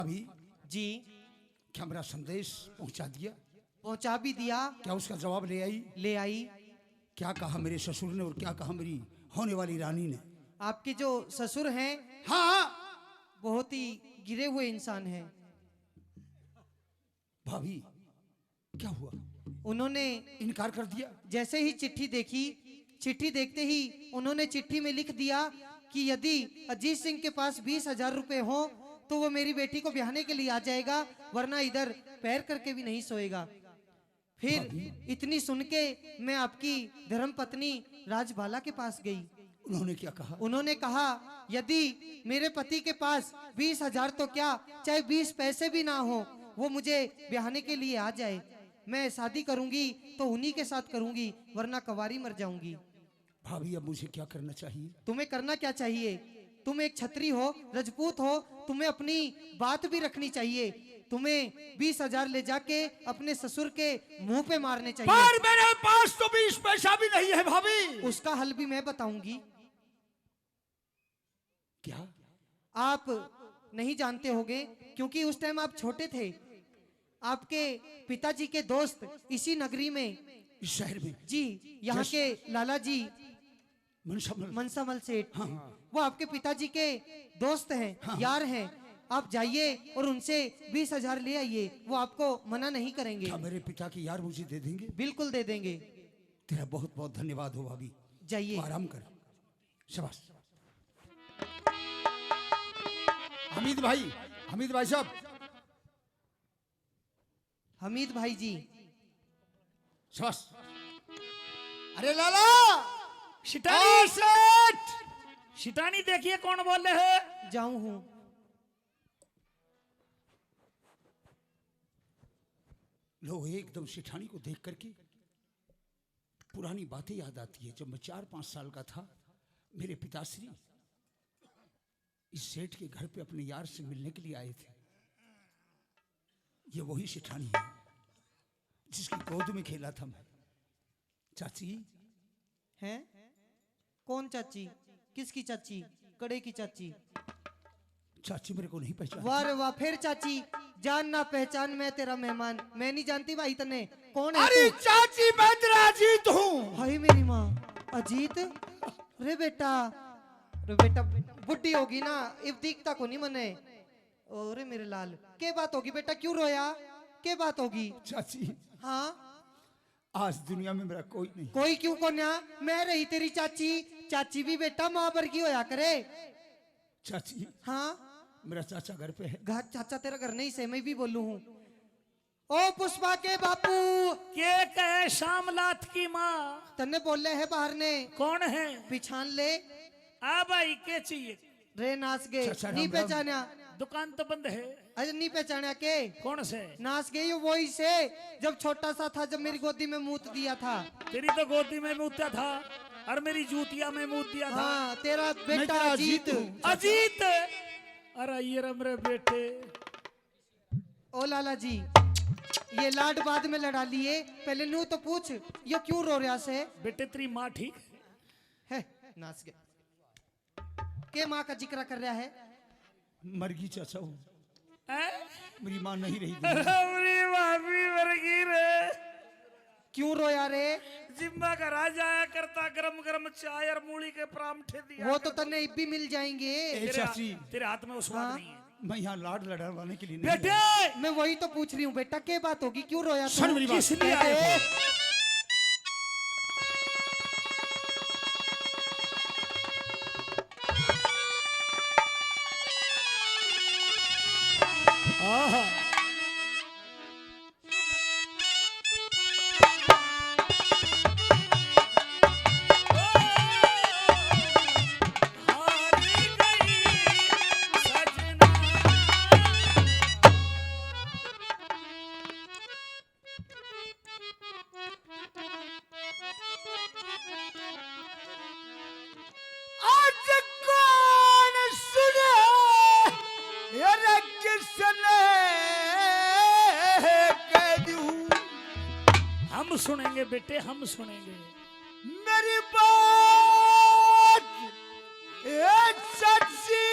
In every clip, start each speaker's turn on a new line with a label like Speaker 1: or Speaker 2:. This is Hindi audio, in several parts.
Speaker 1: अभी
Speaker 2: जी
Speaker 1: क्या मेरा संदेश पहुंचा दिया?
Speaker 2: पहुंचा भी दिया।
Speaker 1: क्या उसका जवाब ले आई?
Speaker 2: ले आई।
Speaker 1: क्या कहा मेरे ससुर ने और क्या कहा मेरी होने वाली रानी ने?
Speaker 2: आपके जो ससुर हैं
Speaker 1: हाँ
Speaker 2: बहुत ही गिरे हुए इंसान हैं।
Speaker 1: भाभी क्या हुआ?
Speaker 2: उन्होंने
Speaker 1: इनकार कर दिया?
Speaker 2: जैसे ही चिट्ठी देखी, चिट्ठी देखते ही उन्होंने चिट्ठी में लिख दिया कि यदि अजीत सिंह के पास 20,000 रुपए हो तो वो मेरी बेटी को ब्याहने के लिए आ जाएगा, वरना इधर पैर करके भी नहीं सोएगा। फिर इतनी सुन के मैं आपकी धर्म पत्नी राजबाला के पास गई।
Speaker 1: उन्होंने क्या कहा?
Speaker 2: उन्होंने कहा यदि मेरे पति के पास 20,000 तो क्या, चाहे 20 पैसे भी ना हो, वो मुझे ब्याहने के लिए आ जाए। मैं शादी करूंगी तो उन्हीं के साथ करूंगी, वरना कवारी मर जाऊंगी।
Speaker 1: भाभी अब मुझे क्या करना चाहिए?
Speaker 2: तुम्हें करना क्या चाहिए? तुम एक छत्री हो, रजपूत हो, तुम्हें अपनी बात भी रखनी चाहिए। तुम्हें 20,000 ले जाके अपने ससुर के मुंह पे मारने चाहिए।
Speaker 1: पर मेरे पास तो 20 पैसा भी नहीं है भाभी।
Speaker 2: उसका हल भी मैं बताऊंगी।
Speaker 1: क्या
Speaker 2: आप नहीं जानते होंगे क्योंकि उस टाइम आप छोटे थे। आपके पिताजी के दोस्त इसी नगरी में,
Speaker 1: इस शहर में
Speaker 2: जी, यहाँ के लाला जी मनसामल सेठ,
Speaker 1: हाँ।
Speaker 2: वो आपके पिताजी के दोस्त हैं,
Speaker 1: हाँ।
Speaker 2: यार हैं। आप जाइए और उनसे 20,000 ले आइए, वो आपको मना नहीं करेंगे।
Speaker 1: क्या मेरे पिता की यार मुझे दे देंगे?
Speaker 2: बिल्कुल दे देंगे।
Speaker 1: तेरा बहुत बहुत धन्यवाद हो भाभी।
Speaker 2: जाइए।
Speaker 1: तू आराम कर। शाबाश। हमीद भाई साहब।
Speaker 2: हमीद भाई जी।
Speaker 1: शाबाश। अरे लाला
Speaker 3: शिटानी,
Speaker 1: सेठ।
Speaker 3: शिटानी देखिए कौन बोल रहे हैं।
Speaker 2: जाऊं हूं।
Speaker 1: लोग एकदम शिठानी को देख करके पुरानी बातें याद आती है। जब मैं 4-5 साल का था, मेरे पिताश्री इस सेठ के घर पे अपने यार से मिलने के लिए आए थे। ये वही शिठानी है जिसकी गोद में खेला था मैं। चाची
Speaker 2: हैं? कौन चाची? किसकी चाची? कड़े की चाची?
Speaker 1: चाची मेरे को नहीं पहचाना।
Speaker 2: वाह रे वाह, फिर चाची। जान ना पहचान, मैं तेरा मेहमान। मैं नहीं जानती भाई तने कौन है
Speaker 1: अरे
Speaker 2: तू?
Speaker 1: चाची मैं तेरा अजीत हूँ।
Speaker 2: हाय मेरी माँ, अजीत? रे बेटा, रे बेटा, बुढ़ी होगी ना, इब दिखता को नहीं मने। ओरे मेरे लाल, के बात होगी बेटा, क्यों रोया? के बात होगी?
Speaker 1: चाची
Speaker 2: हाँ,
Speaker 1: आज दुनिया में मेरा कोई नहीं।
Speaker 2: कोई क्यों को ना, मैं रही तेरी चाची। चाची भी बेटा माँ पर की होया करे।
Speaker 1: चाची
Speaker 2: हाँ,
Speaker 1: मेरा चाचा घर पे है।
Speaker 2: घर चाचा तेरा घर नहीं से, मैं भी बोलू हूँ। ओ पुष्पा के बापू,
Speaker 3: के कहे शामलात की माँ।
Speaker 2: तन्ने बोले है बाहर ने,
Speaker 3: कौन है?
Speaker 2: पिछान ले।
Speaker 3: आ भाई के चाहिए?
Speaker 2: रे नाच गए,
Speaker 1: चाचा
Speaker 2: नहीं
Speaker 1: राम राम।
Speaker 2: पहचाना?
Speaker 3: दुकान तो बंद है।
Speaker 2: अरे नहीं पहचाना के?
Speaker 3: कौन से?
Speaker 2: नाच गई वही से, जब छोटा सा था, जब मेरी गोदी में मूत दिया था।
Speaker 3: तेरी तो गोदी में मूता था और मेरी जूतिया में मूत दिया था।
Speaker 2: हाँ, तेरा
Speaker 1: मैं
Speaker 2: बेटा
Speaker 1: तेरा
Speaker 2: अजीत।
Speaker 1: अजीत हूँ।
Speaker 3: अजीत, अरे ये रमरे बेटे।
Speaker 2: ओ लाला जी, ये लाड बाद में लड़ा लिए, पहले नू तो पूछ ये क्यों रो रहा से?
Speaker 3: बेटे तेरी माँ ठीक
Speaker 2: है? नाच गए के माँ का जिक्र कर रहा है?
Speaker 1: मरगी चाचा हूँ।
Speaker 3: है?
Speaker 1: मेरी माँ नहीं रही।
Speaker 3: अरे भाभी वर्गी रे।
Speaker 2: क्यों रोया रे?
Speaker 3: जिम्मा का राजा आया करता, गरम गरम चाय और मूली के परांठे दिया।
Speaker 2: वो तो तन्ने इब भी मिल जाएंगे।
Speaker 1: चाची
Speaker 3: तेरे हाथ में वो स्वाद
Speaker 2: हाँ?
Speaker 3: नहीं है।
Speaker 1: मैं यहाँ लाड लड़वाने के लिए नहीं
Speaker 3: बेटे
Speaker 1: आया।
Speaker 2: मैं वही तो पूछ रही हूँ बेटा, क्या बात होगी, क्यों रोया तू?
Speaker 1: सुन मेरी बात।
Speaker 3: किस लिए आए हो? आहा। हारी गई सजना।
Speaker 1: आज कौन सुने ये किसने कह दूं?
Speaker 3: हम सुनेंगे बेटे, हम सुनेंगे।
Speaker 1: मेरी बात ए चाची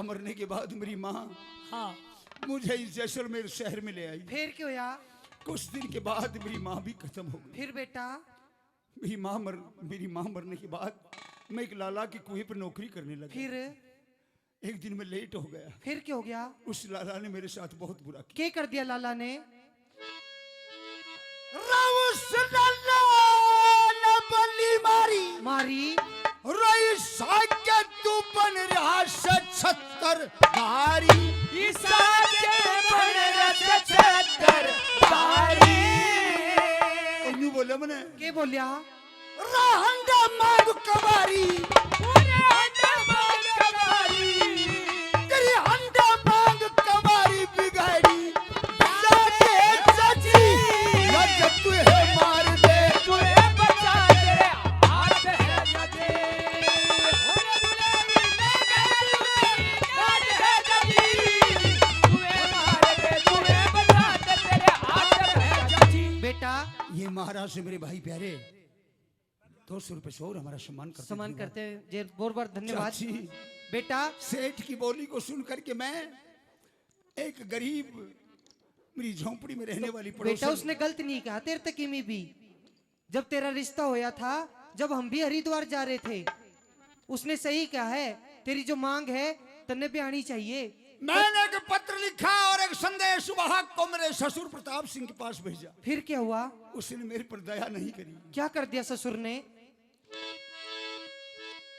Speaker 1: पिता मरने के बाद मेरी माँ
Speaker 3: हाँ
Speaker 1: मुझे इस जैसलमेर शहर में ले आई।
Speaker 2: फिर क्यों या?
Speaker 1: कुछ दिन के बाद मेरी माँ भी खत्म हो गई।
Speaker 2: फिर बेटा?
Speaker 1: मेरी माँ मरने के बाद मैं एक लाला के कुएं पर नौकरी करने लगा।
Speaker 2: फिर?
Speaker 1: एक दिन मैं लेट हो गया।
Speaker 2: फिर क्या हो गया?
Speaker 1: उस लाला ने मेरे साथ बहुत बुरा किया।
Speaker 2: क्या कर दिया लाला ने? मारी?
Speaker 1: रोई साके तू बन रहा 76 धारी। इन्हें बोला मैंने
Speaker 2: क्या बोलिया?
Speaker 1: रहंडा मांग कबारी। तेरी हंडा मांग कबारी बिगाड़ी। जाके चाची लग तू है मार दे।
Speaker 2: बेटा
Speaker 1: ये महाराज से मेरे भाई प्यारे 200 रुपए से और हमारा सम्मान
Speaker 2: करते जे बहुत बहुत धन्यवाद।
Speaker 1: चाची,
Speaker 2: बेटा
Speaker 1: सेठ की बोली को सुन करके मैं एक गरीब मेरी झोंपड़ी में रहने वाली
Speaker 2: बेटा
Speaker 1: पड़ोसन।
Speaker 2: उसने गलत नहीं कहा तेरे तक में भी। जब तेरा रिश्ता होया था, जब हम भी हरिद्वार जा रहे थे, उसने सही कहा है, तेरी जो मांग है तन्ने पे आनी चाहिए।
Speaker 1: मैंने एक पत्र लिखा और एक संदेश वाहक को मेरे ससुर प्रताप सिंह के पास भेजा।
Speaker 2: फिर क्या हुआ?
Speaker 1: उसने मेरे पर दया नहीं करी।
Speaker 2: क्या कर दिया ससुर ने?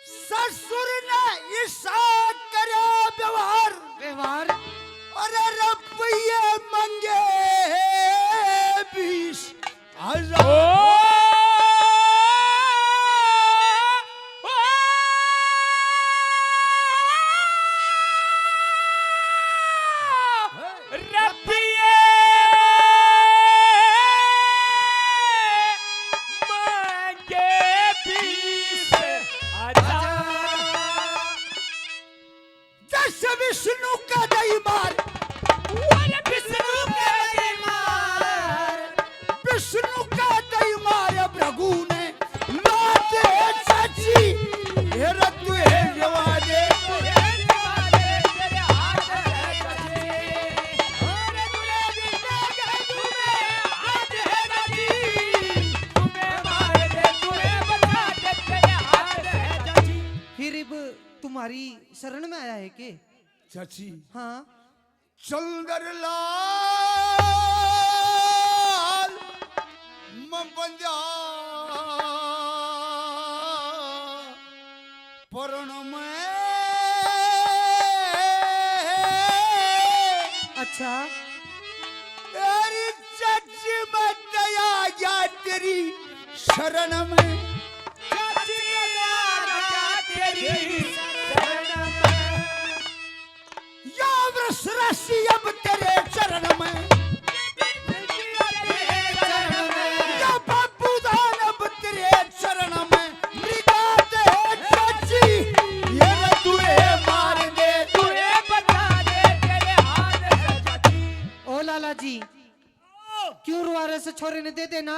Speaker 1: ससुर ने ऐसा करा व्यवहार अरे रुपये मंगे 20,000। विष्णु का दईमार, विष्णु का दईमार अब रघु ने लाते चाची हेरा तू है जवादे।
Speaker 2: फिर अब तुम्हारी शरण में आया है के?
Speaker 1: चाची
Speaker 2: हाँ
Speaker 1: चंदर लाल मंजा परण में।
Speaker 2: अच्छा
Speaker 1: तेरी चाची में दया या तेरी शरण में। राशि अब तेरे चरण में। या बाबू दान अब तेरे चरण में। मृगाते चाची ये तुए मार दे, तुए बचा दे तेरे हाथ है चाची।
Speaker 2: ओ लाला जी क्यों रुआ रहे से? छोरे ने दे देना।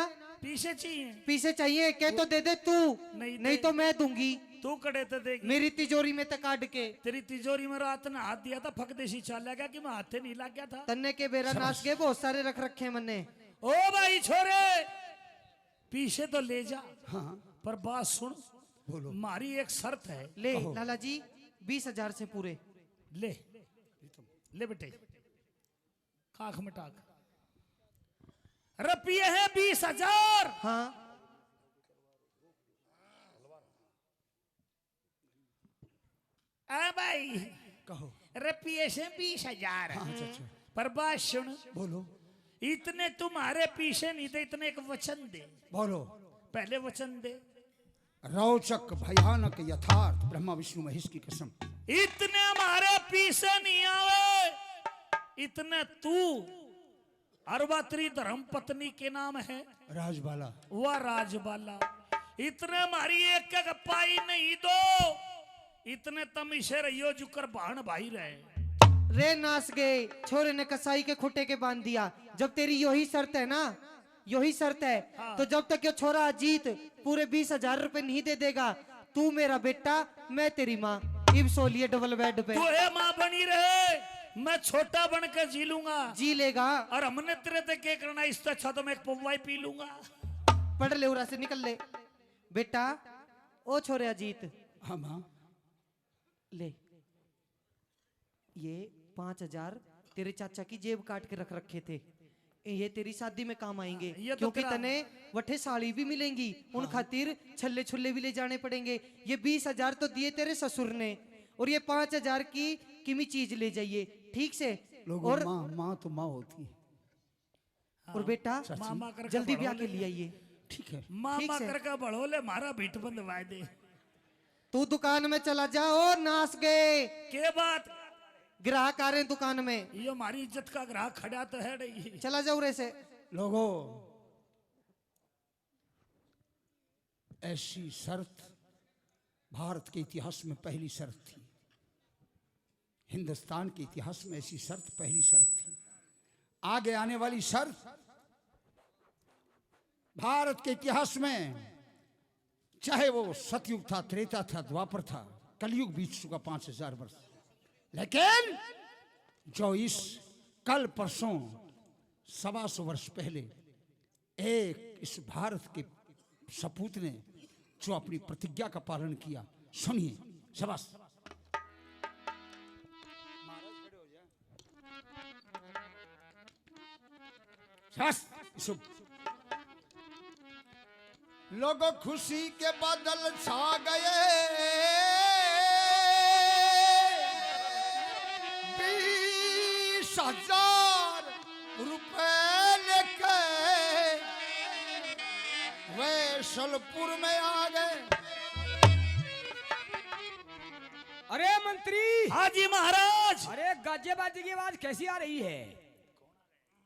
Speaker 2: पीछे चाहिए के तो दे दे तू, नहीं तो मैं दूंगी।
Speaker 3: तू कड़े तो देगी
Speaker 2: मेरी तिजोरी में तक काट के।
Speaker 3: तेरी तिजोरी में रात ने हाथ दिया था, फकदेशी चाल लगा कि मैं हाथे नहीं लग गया था।
Speaker 2: तन्ने के बेरा नाश के बहुत सारे रख रखे मैंने।
Speaker 3: ओ भाई छोरे पीछे तो ले जा।
Speaker 1: हाँ
Speaker 3: पर बात सुन,
Speaker 1: बोलो।
Speaker 3: मारी एक शर्त है।
Speaker 2: ले लाला जी 20,000 से पूरे
Speaker 3: ले ले बेटे काख में टाक। रुपये है 20,000।
Speaker 2: हाँ
Speaker 3: आ भाई
Speaker 1: कहो।
Speaker 3: रुपये से 20,000।
Speaker 1: अच्छा
Speaker 3: पर बात सुन,
Speaker 1: बोलो
Speaker 3: इतने तुम्हारे पीछे नहीं थे, इतने एक वचन दे।
Speaker 1: बोलो।
Speaker 3: पहले वचन दे।
Speaker 1: रोचक भयानक यथार्थ ब्रह्मा विष्णु महेश की कसम।
Speaker 3: इतने हमारे पीछे नहीं आवे, इतने तू अर्वात्री धर्म पत्नी के नाम है
Speaker 1: राजबाला,
Speaker 3: वह राजबाला, इतने हमारी एक एक पाई नहीं दो, इतने तम इसे रहियो जुकर भाण भाई रहे।
Speaker 2: रे नास गए, छोरे ने कसाई के खुटे के बांध दिया। जब तेरी यही शर्त है ना, यही शर्त है,
Speaker 3: हाँ।
Speaker 2: तो जब तक ये छोरा अजीत पूरे 20,000 रुपए नहीं दे देगा, तू मेरा बेटा मैं तेरी माँ। इब सोलिए डबल बेड पे।
Speaker 3: तू है माँ बनी रहे, मैं छोटा बन के जी लूंगा।
Speaker 2: जी लेगा।
Speaker 3: और हमने तेरे ते क्या करना, इससे अच्छा तो मैं एक पौवा ही पी लूंगा।
Speaker 2: पढ़ ले उरा से निकल ले बेटा। ओ छोरे अजीत,
Speaker 1: हाँ माँ।
Speaker 2: ले ये 5,000 तेरे चाचा की जेब काट के रख रखे थे, ये तेरी शादी में काम आएंगे।
Speaker 3: ये तो
Speaker 2: क्योंकि
Speaker 3: तेरा-
Speaker 2: तने वठे साड़ी भी मिलेंगी, उन खातिर छल्ले छुल्ले भी ले जाने पड़ेंगे। ये 20,000 तो दिए तेरे ससुर ने, और ये 5,000 की किमी चीज ले जाइए, ठीक से।
Speaker 1: लोगों
Speaker 2: और
Speaker 1: माँ माँ तो माँ होती है।
Speaker 2: और बेटा
Speaker 3: मामा करके
Speaker 2: जल्दी
Speaker 3: बढ़ो
Speaker 2: ब्याह के
Speaker 3: ले।
Speaker 2: लिए आइए।
Speaker 1: ठीक है।
Speaker 3: मामा
Speaker 2: ठीक से।
Speaker 3: करके बढ़ो ले, मारा भीट बंद वायदे।
Speaker 2: तू दुकान में चला जा और नाच गए,
Speaker 3: के बात,
Speaker 2: ग्राहक आ रहे हैं दुकान में।
Speaker 3: ये हमारी इज्जत का ग्राहक खड़ा तो है नहीं।
Speaker 2: चला जाओ रे से।
Speaker 1: लोगों, ऐसी शर्त भारत के इतिहास में पहली शर्त थी। हिंदुस्तान के इतिहास में ऐसी शर्त पहली शर्त थी। आगे आने वाली शर्त भारत के इतिहास में, चाहे वो सतयुग था, त्रेता था, द्वापर था, कलयुग बीत चुका 5,000 वर्ष, लेकिन जो इस कल परसों 125 वर्ष पहले एक इस भारत के सपूत ने जो अपनी प्रतिज्ञा का पालन किया, सुनिए। शाबाश। शाबाश। लोगों खुशी के बादल छा गए, 20,000 रुपए लेके वैशलपुर में आ गए।
Speaker 4: अरे मंत्री,
Speaker 3: हाँ जी महाराज।
Speaker 4: अरे गाजे बाजे की आवाज कैसी आ रही है?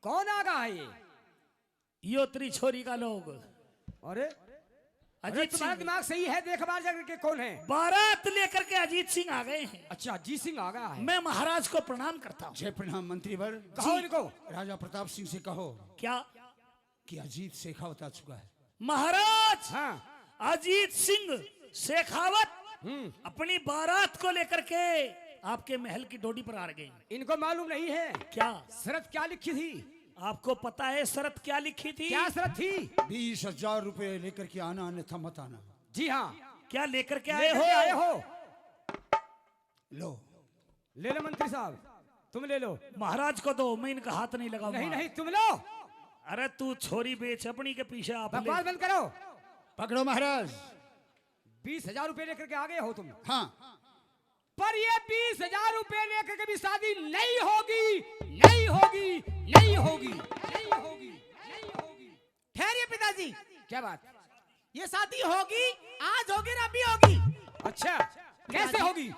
Speaker 4: कौन आ गया है ये?
Speaker 3: यो तेरी छोरी का लोग।
Speaker 4: अरे अरे
Speaker 3: अजीत
Speaker 4: तुम्हारा
Speaker 3: सिंह,
Speaker 4: दिमाग सही है, देख बार जाकर के कौन है?
Speaker 3: बारात लेकर के अजीत सिंह आ गए हैं।
Speaker 4: अच्छा, अजीत सिंह आ गया है।
Speaker 3: मैं महाराज को प्रणाम करता हूँ।
Speaker 1: जय प्रणाम मंत्रीवर।
Speaker 4: कहो इनको।
Speaker 1: राजा प्रताप सिंह से कहो
Speaker 3: क्या
Speaker 1: कि अजीत शेखावत आ चुका है।
Speaker 3: महाराज?
Speaker 4: हाँ।
Speaker 3: अजीत सिंह शेखावत अपनी बारात को लेकर के आपके महल की डोडी पर आ गए।
Speaker 4: इनको मालूम नहीं है
Speaker 3: क्या
Speaker 4: शरत क्या लिखी थी?
Speaker 3: आपको पता है शरत क्या लिखी थी?
Speaker 4: क्या शरत थी?
Speaker 1: 20,000 रुपए लेकर के आना, अन्यथा मत आना।
Speaker 4: जी हाँ,
Speaker 3: क्या लेकर के आए
Speaker 4: लेकर
Speaker 3: हो?
Speaker 4: के आए हो?
Speaker 1: लो।
Speaker 4: ले लो मंत्री साहब, तुम ले लो।
Speaker 3: महाराज को दो, मैं इनका हाथ नहीं लगाऊंगा।
Speaker 4: नहीं नहीं, तुम लो।
Speaker 3: अरे तू छोरी बेच, अपनी के पीछे आप ले।
Speaker 4: बकवास बंद करो।
Speaker 1: पकड़ो महाराज।
Speaker 4: 20,000 रुपए लेकर के आ गए हो तुम,
Speaker 1: हाँ।
Speaker 4: पर ये 20,000 रुपए लेकर के भी शादी नहीं होगी, नहीं होगी, नहीं होगी, नहीं होगी, नहीं होगी।
Speaker 5: ठहरिए पिताजी,
Speaker 4: क्या बात?
Speaker 5: ये शादी होगी, आज होगी ना अभी होगी।
Speaker 4: अच्छा, कैसे होगी?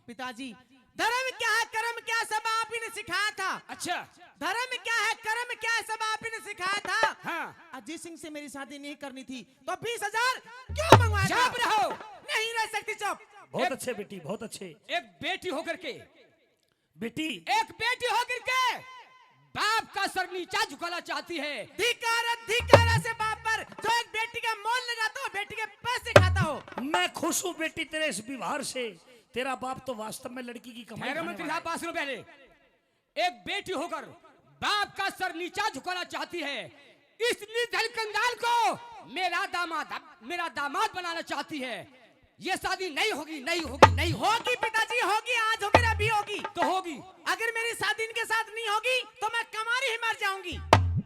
Speaker 5: पिताजी, धर्म क्या है, कर्म क्या है, सब आप ही ने सिखाया था।
Speaker 4: अच्छा,
Speaker 5: धर्म क्या है, कर्म क्या है, सब आप ही ने सिखाया था।
Speaker 4: हाँ।
Speaker 5: अजीत सिंह से मेरी शादी नहीं करनी थी तो 20,000 क्यों मंगवाया था?
Speaker 4: चुप रहो।
Speaker 5: नहीं रह सकती चुप।
Speaker 3: बहुत अच्छे बेटी, बहुत अच्छे।
Speaker 4: एक बेटी होकर के,
Speaker 3: बेटी
Speaker 4: एक बेटी होकर के बाप का सर नीचा झुकाना चाहती है।
Speaker 5: धिक्कार ऐसे बाप पर जो एक बेटी का मोल लगाता हो, बेटी के पैसे खाता हो।
Speaker 3: मैं खुश हूँ बेटी तेरे इस व्यवहार से। तेरा बाप तो वास्तव में लड़की की कमाई
Speaker 4: खैर
Speaker 3: खाने
Speaker 4: मंत्री
Speaker 3: वाला
Speaker 4: साहब, 5 रुपए पहले। एक बेटी होकर बाप का सर नीचा झुकाना चाहती है, इस निर्धन कंगाल को मेरा दामाद बनाना चाहती है। ये शादी नहीं होगी, नहीं होगी, नहीं होगी।
Speaker 5: होगी पिताजी, होगी, आज होगी ना अभी होगी।
Speaker 4: तो होगी।
Speaker 5: अगर मेरी शादी इनके साथ नहीं होगी तो मैं कमारी ही मर जाऊंगी।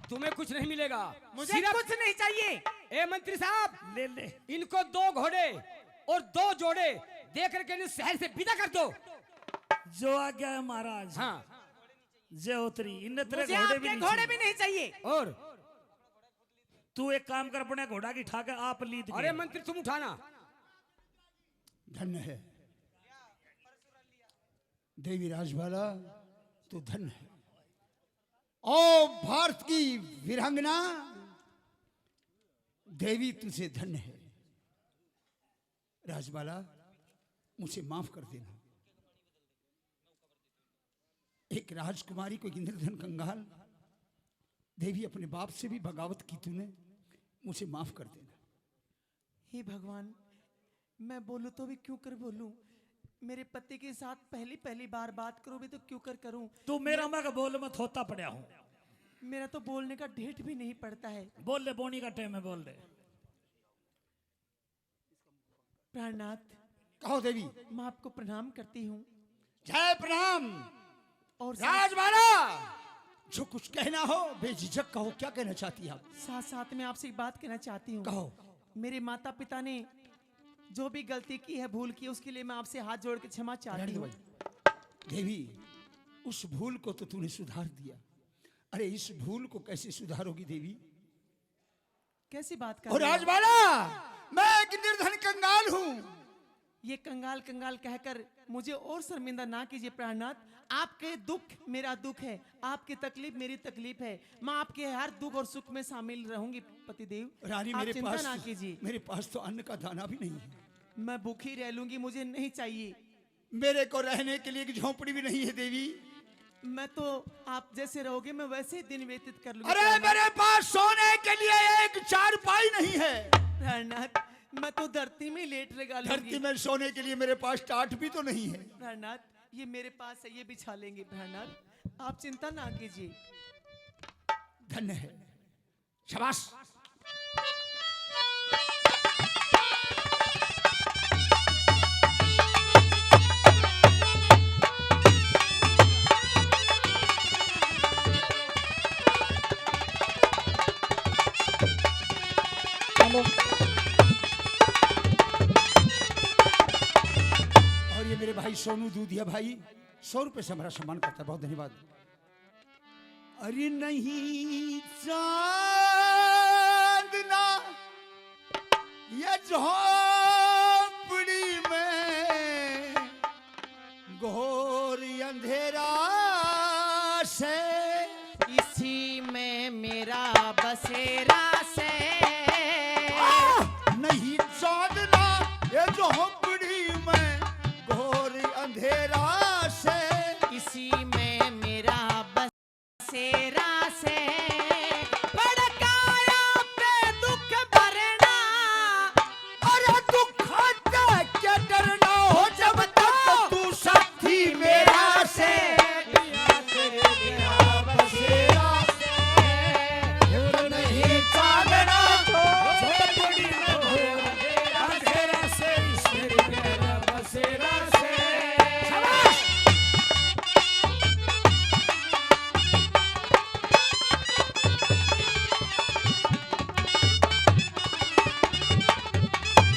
Speaker 4: तुम्हें कुछ नहीं मिलेगा,
Speaker 5: मुझे
Speaker 4: सिर्फ-
Speaker 5: कुछ नहीं चाहिए।
Speaker 4: ए मंत्री साहब,
Speaker 3: ले ले।
Speaker 4: इनको 2 घोड़े और 2 जोड़े देकर के इन्हें शहर से विदा कर दो।
Speaker 3: जो आ गया है महाराज।
Speaker 4: हाँ,
Speaker 3: जे उतरी इन तेरे
Speaker 5: मुझे
Speaker 3: घोड़े भी
Speaker 5: आपके
Speaker 3: नहीं
Speaker 5: घोड़े
Speaker 3: चाहिए।
Speaker 5: भी नहीं चाहिए।
Speaker 4: और
Speaker 3: तू एक काम कर, अपने घोड़ा की ठाके आप लीद
Speaker 4: अरे मंत्री तुम उठाना।
Speaker 1: धन्य है देवी राजबाला, तू धन्य है। ओ भारत की वीरांगना देवी, तुझे धन्य है। राजबाला, मुझे माफ कर देना। एक राजकुमारी को, एक इंद्रधन कंगाल देवी, अपने बाप से भी बगावत की तूने, मुझे माफ कर देना।
Speaker 5: हे भगवान, मैं बोलूं तो भी क्यों कर बोलूं? मेरे पति के साथ पहली पहली बार बात करूं भी तो क्यों कर करूं।
Speaker 3: तू मेरा मग बोल में थोता पड़ा हूं।
Speaker 5: मेरा तो बोलने का ढेठ भी नहीं पड़ता है।
Speaker 3: बोल ले, बोनी का टाइम है, बोल ले।
Speaker 5: प्राणनाथ,
Speaker 1: कहो देवी।
Speaker 5: मैं आपको प्रणाम करती हूँ।
Speaker 1: जय प्रणाम।
Speaker 5: और
Speaker 1: राजबाला, जो कुछ कहना हो बेझिझक कहो। क्या कहना चाहती है आप?
Speaker 5: साथ साथ में आपसे एक बात कहना चाहती हूँ।
Speaker 1: कहो।
Speaker 5: मेरे माता पिता ने जो भी गलती की है, भूल की, उसके लिए मैं आपसे हाथ जोड़ के क्षमा चाहती हूँ।
Speaker 1: देवी, उस भूल को तो तूने सुधार दिया। अरे इस भूल को कैसे सुधारोगी देवी?
Speaker 5: कैसी बात कर
Speaker 1: और
Speaker 5: रहे हो?
Speaker 1: राजबाला, मैं एक निर्धन कंगाल हूँ।
Speaker 5: ये कंगाल कंगाल कहकर मुझे और शर्मिंदा ना कीजिए प्राणनाथ। आपके दुख मेरा दुख है, आपकी तकलीफ मेरी तकलीफ है। मैं आपके हर दुख और सुख में शामिल रहूंगी पतिदेव।
Speaker 1: रानी,
Speaker 5: आप
Speaker 1: मेरे
Speaker 5: चिंता
Speaker 1: पास
Speaker 5: ना कीजिए।
Speaker 1: मेरे पास तो अन्न का दाना भी नहीं है।
Speaker 5: मैं भूखी रह लूंगी, मुझे नहीं चाहिए।
Speaker 1: मेरे को रहने के लिए एक झोंपड़ी भी नहीं है देवी।
Speaker 5: मैं तो आप जैसे रहोगे मैं वैसे ही दिन व्यतीत कर लूंगी।
Speaker 1: अरे मेरे पास सोने के लिए एक चारपाई नहीं है।
Speaker 5: प्राणनाथ, मैं तो धरती में लेट लगा
Speaker 1: धरती
Speaker 5: लूंगी।
Speaker 1: में सोने के लिए मेरे पास टाट भी तो नहीं है।
Speaker 5: प्राणनाथ, ये मेरे पास है, ये बिछा लेंगे। प्राणनाथ, आप चिंता ना कीजिए।
Speaker 1: धन्य है। शाबाश। और ये मेरे भाई सोनू दूधिया भाई 100 रुपए से हमारा सम्मान करता है। बहुत धन्यवाद। अरे नहीं चांदना ये झोंपड़ी में घोर अंधेरा से,
Speaker 5: इसी में मेरा बसेरा से।
Speaker 1: नहीं चांदना ये झोंपड़ी में घोर अंधेरा से,
Speaker 5: इसी में मेरा बसेरा से। भड़काया पे दुख भरना,
Speaker 1: अरे दुख क्या डरना हो जब तक तू साथी मेरा से। नहीं चांदना
Speaker 3: झोपड़ी में घोर अंधेरा से, इसमें मेरा बसेरा से।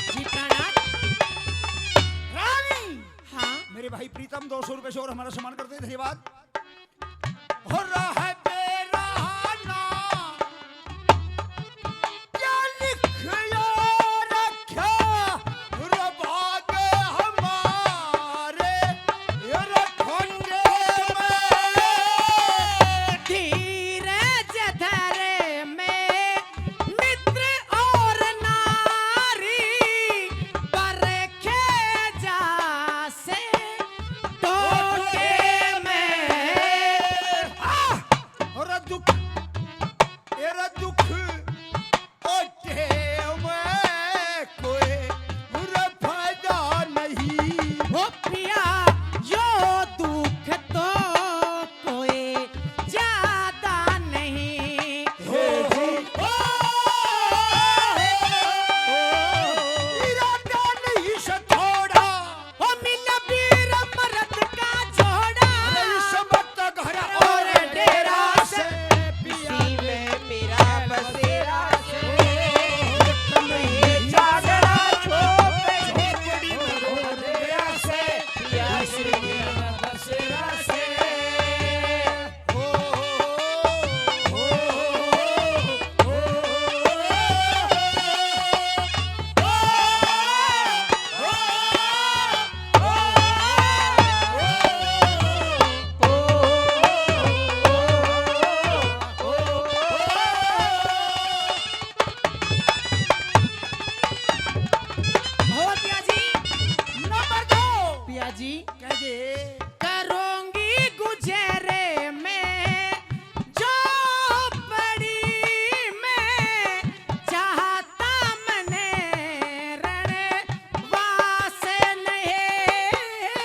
Speaker 5: जी प्राणनाथ।
Speaker 1: रानी,
Speaker 5: हाँ,
Speaker 1: मेरे भाई प्रीतम 200 रुपए से और हमारा सम्मान करते हैं। धन्यवाद। हो रहा है बेरहाना, क्या लिखियो रखा रबाग हमारे ये रखोगे में।
Speaker 5: धीरज धरे में मित्र और नारी, परखे जासे टोटे में।
Speaker 1: और दुख तेरा दुख ओटे में कोई फायदा नहीं।
Speaker 5: हो पिया यो दुख तो कोई ज्यादा नहीं।
Speaker 1: इरादा नहीं से थोड़ा,
Speaker 5: हो मिला वीर मर्द का जोड़ा।
Speaker 1: समत घर और डेरा से।
Speaker 5: इसी में मेरा बसेरा से।
Speaker 1: नहीं चादरा
Speaker 3: झोपड़ी में घोर अंधेरा से, इसमें मेरा बसेरा से।
Speaker 5: हो पिया जी,
Speaker 1: नंबर 2
Speaker 5: पिया जी,
Speaker 1: कह दे।
Speaker 5: करूंगी गुजरे में जो पड़ी में, चाहता मैंने रण वास नहीं।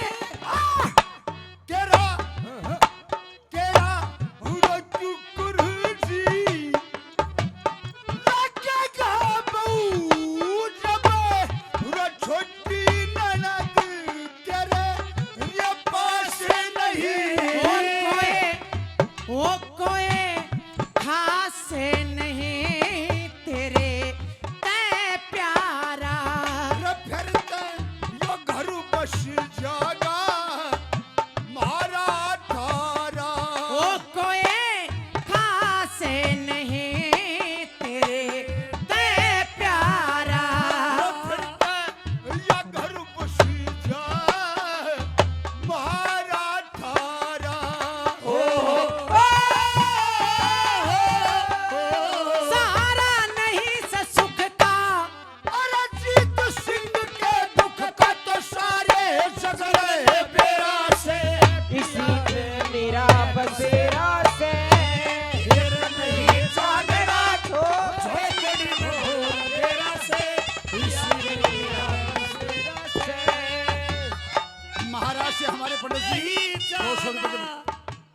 Speaker 1: महाराज से हमारे पंडित जी 200 रुपए,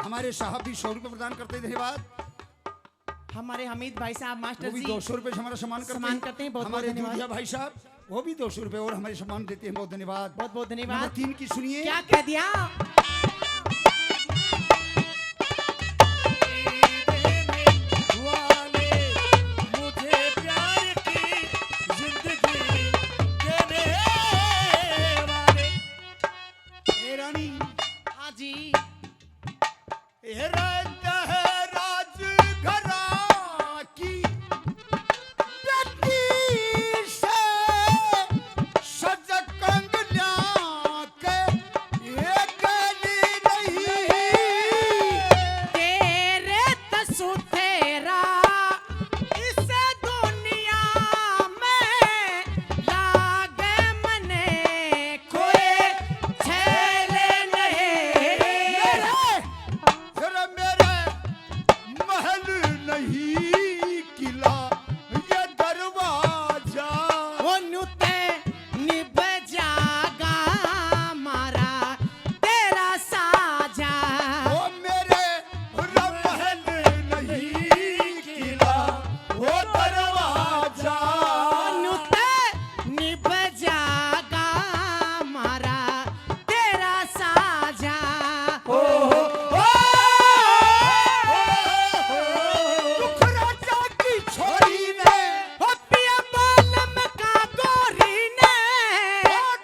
Speaker 1: हमारे साहब भी 100 रुपए प्रदान करते हैं, धन्यवाद।
Speaker 5: हमारे हमीद भाई साहब
Speaker 1: वो
Speaker 5: मास्टर
Speaker 1: भी
Speaker 5: जी
Speaker 1: 200 रुपए से हमारा सम्मान करते हैं,
Speaker 5: बहुत बहुत
Speaker 1: हमारे
Speaker 5: धन्यवाद।
Speaker 1: दूधिया भाई साहब वो भी 200 रुपए और हमारे सम्मान देते हैं, बहुत धन्यवाद।
Speaker 5: बहुत बहुत धन्यवाद।
Speaker 1: नंबर 3 की सुनिए।
Speaker 5: क्या कह दिया?
Speaker 3: मुझे प्यार की जिंदगी देने वाले।
Speaker 1: ए रानी,
Speaker 5: हाँ जी।
Speaker 1: ए राज घरा की बेटी से सज कंगला के ये गली नहीं।
Speaker 5: तेरे तसु तेरा इस दुनिया में लागे मने कोई छेले नहीं।
Speaker 1: जरा मेरे महल नहीं किला ये दरवाजा।
Speaker 5: वो नुते निभ जागा मारा तेरा साजा।
Speaker 1: वो मेरे महल नहीं किला वो दरवाजा।
Speaker 5: नुते निभ जागा मारा तेरा साजा।
Speaker 1: दुख राजा की छोरी ने,
Speaker 5: हो पिया बालम का गोरी ने।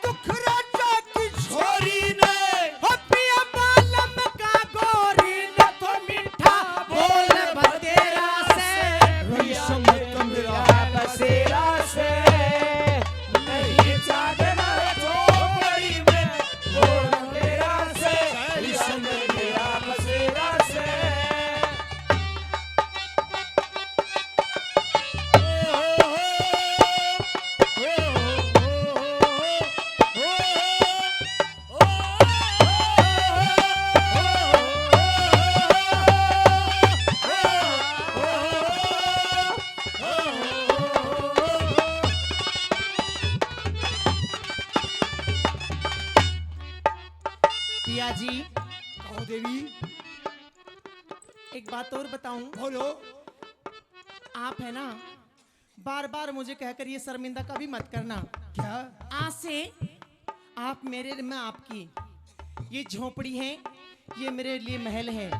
Speaker 1: दुख राजा की छोरी ने,
Speaker 5: हो पिया बालम का गोरी ने। तो मीठा बोल बतेरा से
Speaker 1: रेशम कमरा
Speaker 5: बसेरा से नहीं चाहना झोपड़ी में बोल तेरा से रेशम मेरा बसेरा से। पिया जी
Speaker 1: कहो देवी,
Speaker 5: एक बात और बताऊं।
Speaker 1: बोलो।
Speaker 5: आप है ना, बार बार मुझे कहकर ये शर्मिंदा कभी मत करना।
Speaker 1: क्या?
Speaker 5: आज से आप मेरे, मैं आपकी। ये झोपड़ी है, ये मेरे लिए महल है।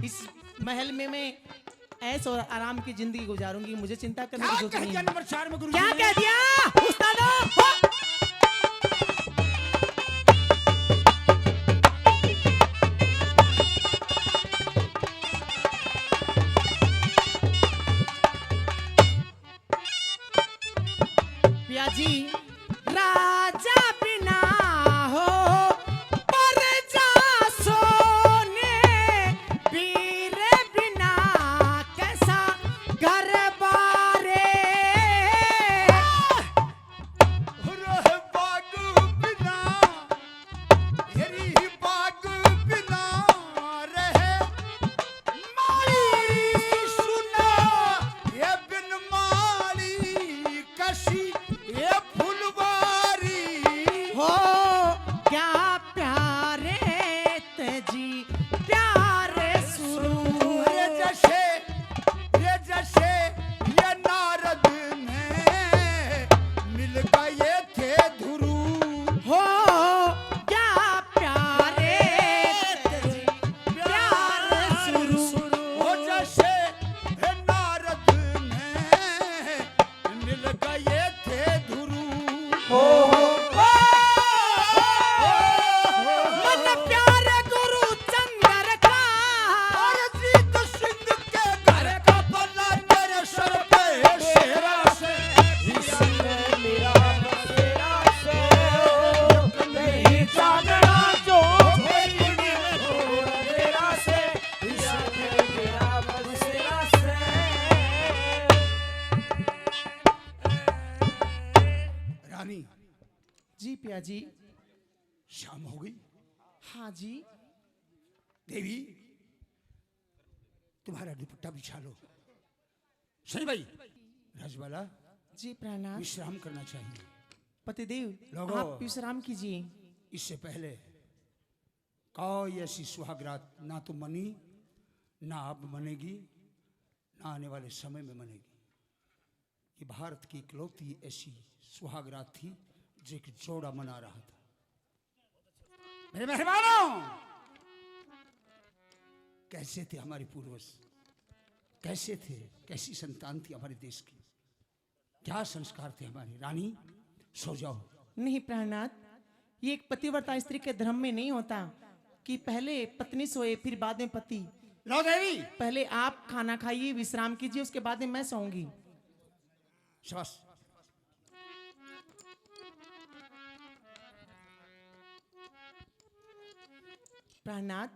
Speaker 5: इस महल में मैं ऐश और आराम की जिंदगी गुजारूंगी। मुझे चिंता करने की
Speaker 1: क्या
Speaker 5: जरूरत
Speaker 1: कह
Speaker 5: नहीं
Speaker 1: दिया
Speaker 5: है।
Speaker 1: नंबर 4 में गुरु
Speaker 5: क्या
Speaker 1: जी ने?
Speaker 5: कह दिया उस्तादो? हो! पिया जी, राजा बिना हो प्रजा सोने, वीर बिना कैसा घर बारे।
Speaker 1: रह बाग बिना, तेरी बाग बिना रहे माली सुना, ये बिन माली कशी ये फुलवारी।
Speaker 5: हो क्या प्यारे तेजी प्यारे सुरूर।
Speaker 1: ये जैसे ये नारद ने मिल गए थे ध्रुव।
Speaker 5: हो क्या प्यारे तेजी प्यारे सुरूर।
Speaker 1: वो जैसे ये नारद ने मिल गए थे ध्रुव।
Speaker 5: मन प्यारे गुरु चंद्र का।
Speaker 1: और जीत सिंह के घर का पल्ला मेरे सर पे शेरा से।
Speaker 5: नहीं चांदना जो
Speaker 1: रानी,
Speaker 5: जी पिया जी।
Speaker 1: शाम हो गई।
Speaker 5: हाँ जी।
Speaker 1: देवी, तुम्हारा दुपट्टा बिछा लो। सही भाई, राजबाला
Speaker 5: जी प्रणाम।
Speaker 1: विश्राम करना चाहिए।
Speaker 5: पतिदेव
Speaker 1: लोगो।
Speaker 5: आप विश्राम कीजिए।
Speaker 1: इससे पहले कोई ऐसी सुहागरात ना तो मनी, ना अब मनेगी, ना आने वाले समय में मनेगी। ये भारत की इकलौती ऐसी सुहागरात थी जो एक जोड़ा मना रहा था। मेरे मेहमानों, कैसे थे हमारे पूर्वज, कैसे थे, कैसी संतान थी हमारे देश की, क्या संस्कार थे हमारे। रानी सो जाओ।
Speaker 5: नहीं प्राणनाथ, ये एक पतिव्रता स्त्री के धर्म में नहीं होता कि पहले पत्नी सोए फिर बाद में पति।
Speaker 1: लो देवी।
Speaker 5: पहले आप खाना खाइए, विश्राम कीजिए, उसके बाद में मैं सोऊंगी।
Speaker 1: शाबाश।
Speaker 5: प्राणनाथ,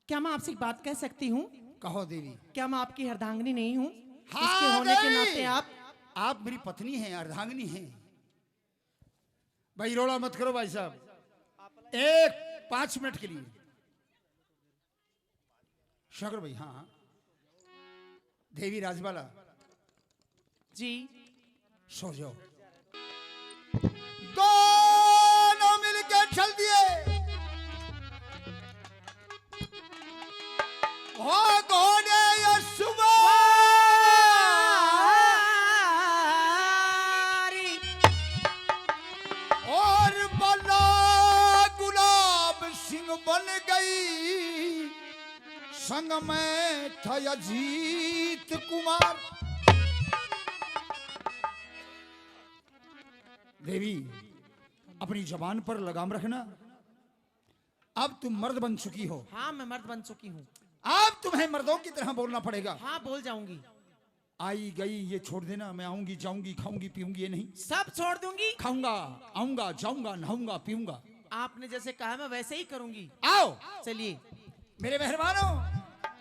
Speaker 5: क्या मैं आपसे एक बात कह सकती हूँ?
Speaker 1: कहो देवी।
Speaker 5: क्या मैं आपकी अर्धांगिनी नहीं हूँ?
Speaker 1: हाँ,
Speaker 5: इसके होने के
Speaker 1: देवी।
Speaker 5: नाते
Speaker 1: आप मेरी पत्नी हैं, अर्धांगिनी हैं। भाई रोड़ा मत करो भाई साहब, 5 मिनट के लिए। शंकर भाई। हाँ हाँ, देवी राजबाला
Speaker 5: जी
Speaker 1: सो जाओ। दोनों मिलके चल दिए। हो घोड़े और बला गुलाब सिंह बन गई, संग में था अजीत कुमार। देवी, अपनी जबान पर लगाम रखना। अब तुम मर्द बन चुकी हो,
Speaker 5: हाँ, मैं मर्द बन चुकी हूँ।
Speaker 1: अब तुम्हें मर्दों की तरह बोलना पड़ेगा।
Speaker 5: हाँ, बोल जाऊंगी।
Speaker 1: आई गई ये छोड़ देना। मैं आऊंगी, जाऊंगी, खाऊंगी, पीऊंगी, ये नहीं।
Speaker 5: सब छोड़ दूंगी।
Speaker 1: खाऊंगा, आऊंगा, जाऊंगा, नहाऊंगा, पीऊंगा।
Speaker 5: आपने जैसे कहा मैं वैसे ही करूंगी।
Speaker 1: आओ
Speaker 5: चलिए।
Speaker 1: मेरे मेहरबानों,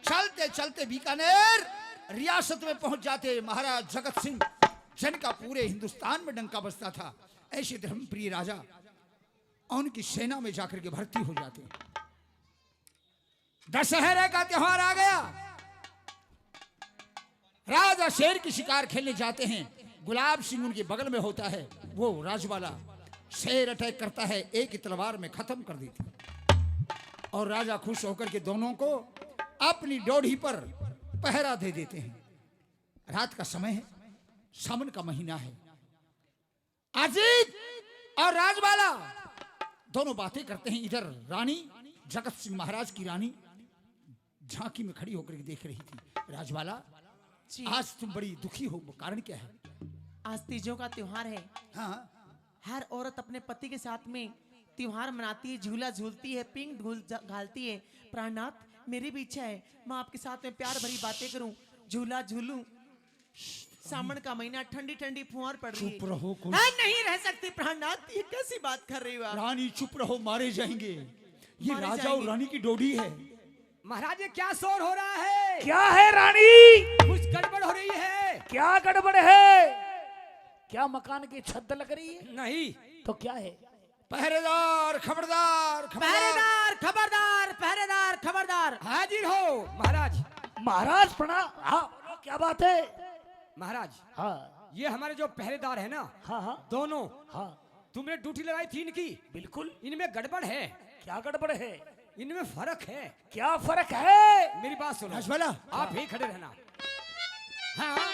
Speaker 1: चलते चलते बीकानेर रियासत में पहुंच जाते महाराज जगत सिंह, जिनका पूरे हिंदुस्तान में डंका बजता था। ऐसे धर्मप्रिय राजा उनकी सेना में जाकर के भर्ती हो जाते। दशहरे का त्योहार आ गया। राजा शेर की शिकार खेलने जाते हैं। गुलाब सिंह उनके बगल में होता है। वो राजवाला शेर अटैक करता है, एक ही तलवार में खत्म कर देती। और राजा खुश होकर के दोनों को अपनी डोढ़ी पर पहरा दे देते हैं। रात का समय है, सावन का महीना है। अजीत और राजवाला दोनों बातें करते हैं। इधर रानी जगत सिंह महाराज की रानी झांकी में खड़ी होकर के देख रही थी। राजवाला,
Speaker 5: जी।
Speaker 1: आज तुम बड़ी दुखी हो, कारण क्या है?
Speaker 5: आज तीजों का त्योहार है।
Speaker 1: हाँ,
Speaker 5: हर औरत अपने पति के साथ में त्योहार मनाती है, झूला झूलती है, पिंक घालती है। प्राणनाथ, मेरी भी इच्छा है मैं आपके साथ में प्यार भरी बातें करूं, झूला झूलूं। सावन का महीना, ठंडी ठंडी फुहार पड़ रही है।
Speaker 1: चुप रहो कुछ।
Speaker 5: हाँ, नहीं रह सकती प्राणनाथ, ये कैसी बात कर रही हो आप?
Speaker 1: रानी चुप रहो, मारे जाएंगे। ये
Speaker 5: मारे
Speaker 1: राजा
Speaker 5: जाएंगे।
Speaker 1: और रानी की डोडी है।
Speaker 4: महाराज ये क्या शोर हो रहा है?
Speaker 3: क्या है रानी?
Speaker 4: कुछ गड़बड़ हो रही है।
Speaker 3: क्या गड़बड़ है? क्या मकान की छत लग रही है?
Speaker 4: नहीं
Speaker 3: तो क्या है?
Speaker 1: पहरेदार खबरदार,
Speaker 5: पहरेदार खबरदार, पहरेदार खबरदार।
Speaker 4: हाजिर हो महाराज।
Speaker 3: महाराज प्रणाम। हाँ बोलो, क्या बात है?
Speaker 4: महाराज,
Speaker 3: हाँ
Speaker 4: ये हमारे जो पहरेदार है ना,
Speaker 3: हाँ हाँ
Speaker 4: दोनों,
Speaker 3: हाँ
Speaker 4: तुमने ड्यूटी लगाई थी इनकी,
Speaker 3: बिल्कुल।
Speaker 4: इनमें गड़बड़ है,
Speaker 3: क्या गड़बड़ है?
Speaker 4: इनमें फर्क है।
Speaker 3: क्या फर्क है?
Speaker 4: मेरी बात सुनो।
Speaker 1: राजवाला,
Speaker 4: आप ही खड़े रहना। हाँ,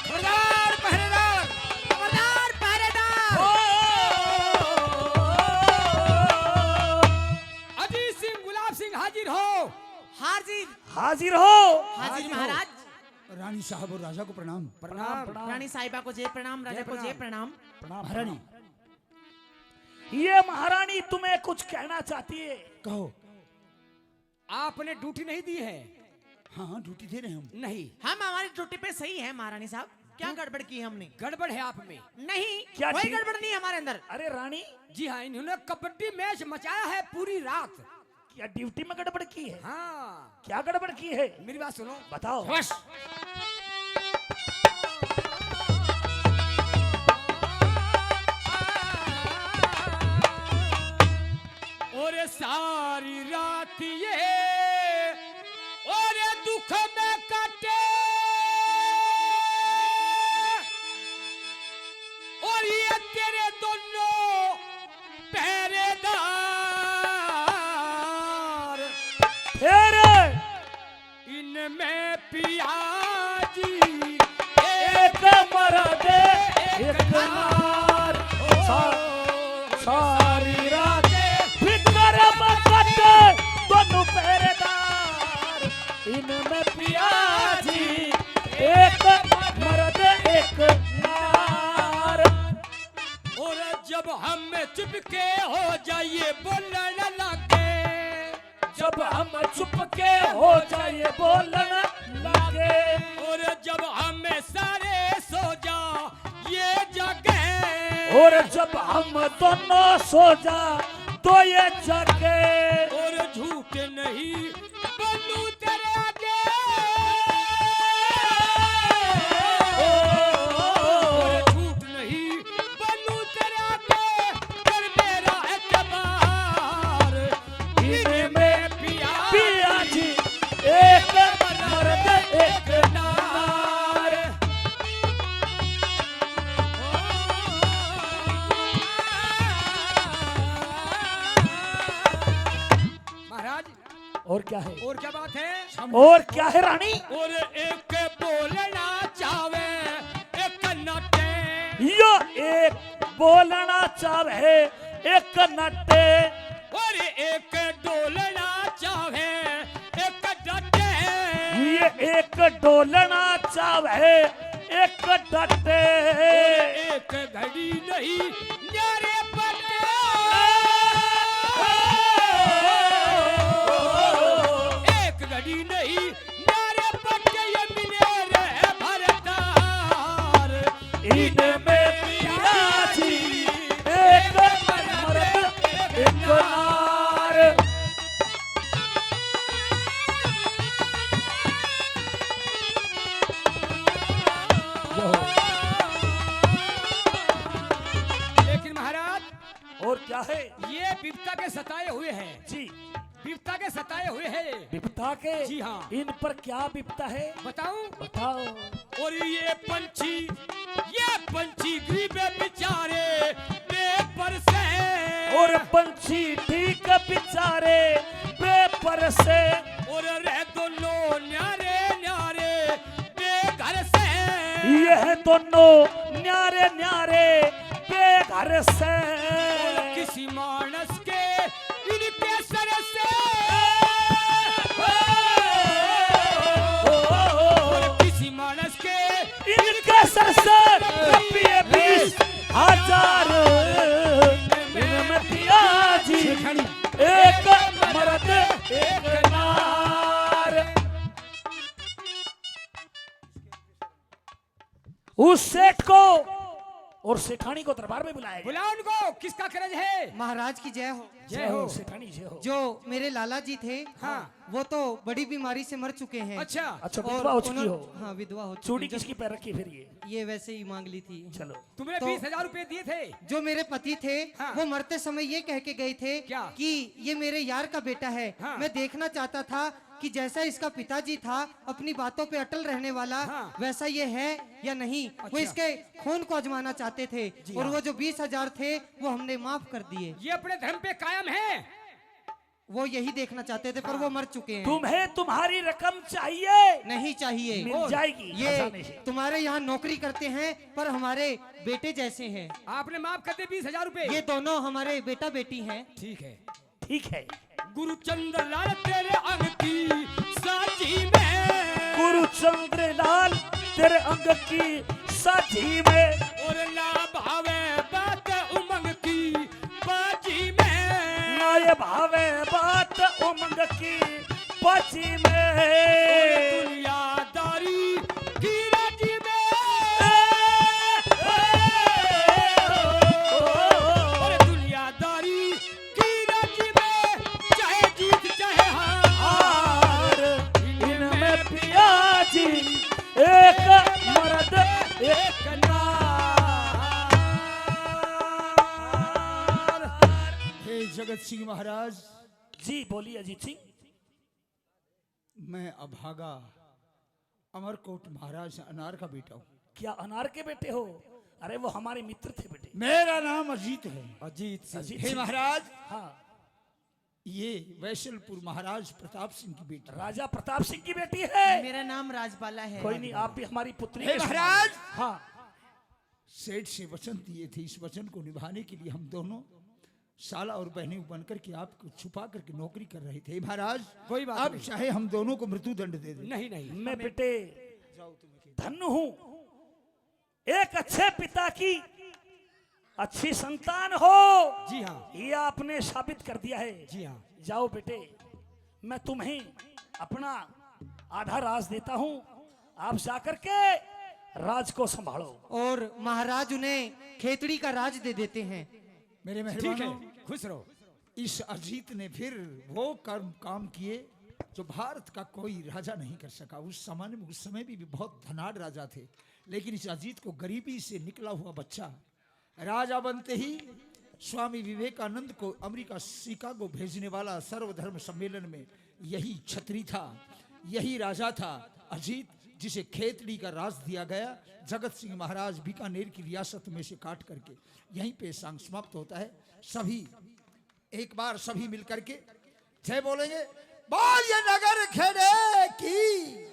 Speaker 1: खबरदार पहरेदार,
Speaker 5: खबरदार पहरेदार।
Speaker 4: अजीत सिंह, गुलाब सिंह हाजिर हो।
Speaker 5: हाजिर।
Speaker 3: हाजिर हो।
Speaker 5: हाजिर महाराज।
Speaker 1: रानी साहब और राजा को प्रणाम।
Speaker 3: प्रणाम प्रणाम
Speaker 5: रानी साहिबा को जय प्रणाम, राजा को जय प्रणाम।
Speaker 3: प्रणाम।
Speaker 1: महारानी,
Speaker 3: ये महारानी तुम्हें कुछ कहना चाहती है।
Speaker 1: कहो।
Speaker 4: आपने ड्यूटी नहीं दी है?
Speaker 1: हाँ हाँ, ड्यूटी दे रहे हैं हम।
Speaker 4: नहीं,
Speaker 5: हम हमारी ड्यूटी पे सही है महारानी साहब। क्या गड़बड़ की है हमने?
Speaker 4: गड़बड़ है आप में।
Speaker 5: नहीं,
Speaker 3: क्या
Speaker 5: कोई
Speaker 3: चीज?
Speaker 5: गड़बड़ नहीं है हमारे अंदर।
Speaker 3: अरे रानी,
Speaker 4: जी हाँ, इन्होंने कबड्डी मैच मचाया है पूरी रात।
Speaker 3: क्या ड्यूटी में गड़बड़ की है?
Speaker 4: हाँ,
Speaker 3: क्या गड़बड़ की है?
Speaker 4: मेरी बात सुनो।
Speaker 3: बताओ।
Speaker 1: बस
Speaker 4: और सारी रात ये और पिया जी
Speaker 3: एक मर्द एक नार सारी रात फिक्र मकट दोनों पहरेदार इनमें पिया जी एक मर्द एक नार।
Speaker 4: और जब हम चुपके हो जाइए बोलने लगे,
Speaker 3: जब हम चुपके हो जाए बोलने लगे,
Speaker 4: और जब हम सारे सो जा ये जगे,
Speaker 3: और जब हम दोनों सो जा तो ये जगे,
Speaker 4: और झूठ नहीं बनू तेरे आगे, और झूठ नहीं बनू तेरे आगे, कर मेरा एतबार
Speaker 3: इनमें पिया जी एक मर्द एक नार।
Speaker 4: महाराज
Speaker 3: और क्या है?
Speaker 4: और क्या बात है?
Speaker 3: और क्या है रानी?
Speaker 4: और एक बोलना चावे एक नटे,
Speaker 3: यो एक बोलना चाहे एक नटे,
Speaker 4: और एक डोलना चाहे एक डटे,
Speaker 3: ये एक डोलना चाहे एक डटे,
Speaker 4: एक घड़ी नहीं न्यारे पटे, एक घड़ी नहीं न्यारे पटे, ये मिले रे भरतार
Speaker 3: इनमें पिया जी एक मर्द एक नार।
Speaker 4: लेकिन महाराज
Speaker 3: और क्या है?
Speaker 4: ये विपता के सताए हुए हैं,
Speaker 3: जी
Speaker 4: विपता के सताए हुए हैं।
Speaker 3: विपता के?
Speaker 4: जी हाँ।
Speaker 3: इन पर क्या विपता है
Speaker 4: बताऊं?
Speaker 3: बताओ।
Speaker 4: और ये पंछी गरीब बेचारे पेपर से,
Speaker 3: और पंछी ठीक बेचारे पेपर से,
Speaker 4: और रह दोनों न्यारे न्यारे बेघर से,
Speaker 3: यह दोनों न्यारे न्यारे बेघर से,
Speaker 4: और किसी मानस के इनके सर से, और किसी मानस के
Speaker 3: इनके सर से रुपये 20,000 इनमें पिया जी एक मर्द एक नार। उस सेठ को और सेठानी को दरबार में बुलाया गया।
Speaker 4: बुला उनको, किसका करज है?
Speaker 2: महाराज की जय हो।
Speaker 4: जय हो।
Speaker 3: सेठानी जय हो।
Speaker 2: जो मेरे लाला जी थे,
Speaker 4: हाँ।
Speaker 2: वो तो बड़ी बीमारी से मर चुके हैं।
Speaker 4: अच्छा
Speaker 3: अच्छा
Speaker 2: और
Speaker 3: विधवा हो चुकी
Speaker 2: उन्होंने-
Speaker 3: हो।
Speaker 2: हाँ, विधवा हो चुकी
Speaker 3: चूड़ी
Speaker 2: हैं।
Speaker 3: किसकी पैर रखी फिर
Speaker 2: ये वैसे ही मांग ली थी।
Speaker 3: चलो
Speaker 4: तुमने
Speaker 2: तो-
Speaker 4: 20,000 रुपए दिए थे।
Speaker 2: जो मेरे पति थे,
Speaker 4: हाँ।
Speaker 2: वो मरते समय ये कह के गए थे
Speaker 4: क्या?
Speaker 2: कि ये मेरे यार का बेटा है।
Speaker 4: हाँ।
Speaker 2: मैं देखना चाहता था कि जैसा इसका पिताजी था अपनी बातों पे अटल रहने वाला,
Speaker 4: हाँ।
Speaker 2: वैसा ये है या नहीं। वो
Speaker 4: अच्छा।
Speaker 2: इसके खून को आजमाना चाहते थे, और
Speaker 4: हाँ।
Speaker 2: वो जो 20,000 थे वो हमने माफ कर दिए।
Speaker 4: ये अपने धर्म पे कायम है।
Speaker 2: वो यही देखना चाहते थे, पर वो मर चुके हैं।
Speaker 3: तुम्हें तुम्हारी रकम चाहिए?
Speaker 2: नहीं चाहिए।
Speaker 3: मिल जाएगी आसानी
Speaker 2: ये
Speaker 3: से।
Speaker 2: तुम्हारे यहाँ नौकरी करते हैं, पर हमारे बेटे जैसे हैं।
Speaker 4: आपने माफ कर दिए 20,000 रुपए।
Speaker 2: ये दोनों हमारे बेटा बेटी हैं।
Speaker 4: ठीक है।
Speaker 3: ठीक है।
Speaker 4: गुरुचंद्र लाल तेरे अंग की साजी में,
Speaker 3: गुरुचंद्र लाल तेरे अंग की साझी में,
Speaker 4: और ना भावे बात उमंग की बाजी में,
Speaker 3: ना ये भावे बात उमंग की पाची में,
Speaker 4: दुनियादारी की राजी में, और दुनियादारी की राजी में, चाहे जीत चाहे हार,
Speaker 3: इनमें पिया जी एक मर्द एक नार।
Speaker 1: हे जगत सिंह महाराज,
Speaker 3: जी बोलिए अजीत सिंह।
Speaker 1: मैं अभागा अमरकोट महाराज अनार का बेटा हूँ।
Speaker 3: क्या अनार के बेटे हो? अरे वो हमारे मित्र थे बेटे।
Speaker 1: मेरा नाम अजीत है।
Speaker 3: अजीत
Speaker 1: हे महाराज,
Speaker 3: हाँ
Speaker 1: ये वैशलपुर महाराज प्रताप सिंह की बेटी।
Speaker 3: राजा प्रताप सिंह की बेटी है।
Speaker 5: मेरा नाम राजबाला है।
Speaker 3: कोई नहीं, आप भी हमारी पुत्री
Speaker 1: हे
Speaker 3: के समान
Speaker 1: महाराज!
Speaker 3: हैं। हाँ,
Speaker 1: सेठ से वचन दिए थे, इस वचन को निभाने के लिए हम दोनों साला और बहने बनकर के आपको छुपा करके नौकरी कर रहे थे। महाराज
Speaker 4: कोई बात
Speaker 1: अब
Speaker 4: नहीं।
Speaker 1: चाहे हम दोनों को मृत्यु दंड दे दें।
Speaker 4: नहीं नहीं,
Speaker 3: मैं बेटे धन्य हूं, एक अच्छे पिता की अच्छी संतान हो।
Speaker 4: जी हाँ,
Speaker 3: ये आपने साबित कर दिया है।
Speaker 4: जी हाँ।
Speaker 3: जाओ बेटे, मैं तुम्हें अपना आधा राज देता हूं, आप जाकर के राज को संभालो।
Speaker 2: और महाराज उन्हें खेतड़ी का राज दे देते हैं।
Speaker 1: मेरे
Speaker 4: ठीक है,
Speaker 1: मेहरबानों,
Speaker 4: खुश रहो।
Speaker 1: इस अजीत ने फिर वो काम किए जो भारत का कोई राजा नहीं कर सका। उस समय भी बहुत धनाढ़ राजा थे, लेकिन इस अजीत को गरीबी से निकला हुआ बच्चा राजा बनते ही स्वामी विवेकानंद को अमेरिका शिकागो भेजने वाला सर्वधर्म सम्मेलन में यही छतरी था, यही राजा था अजीत, जिसे खेतड़ी का राज दिया गया। जगत सिंह महाराज बीकानेर की रियासत में से काट करके यहीं पे सांग समाप्त होता है। सभी एक बार सभी मिलकर के जय बोलेंगे, बोलिए नगर खेड़े की।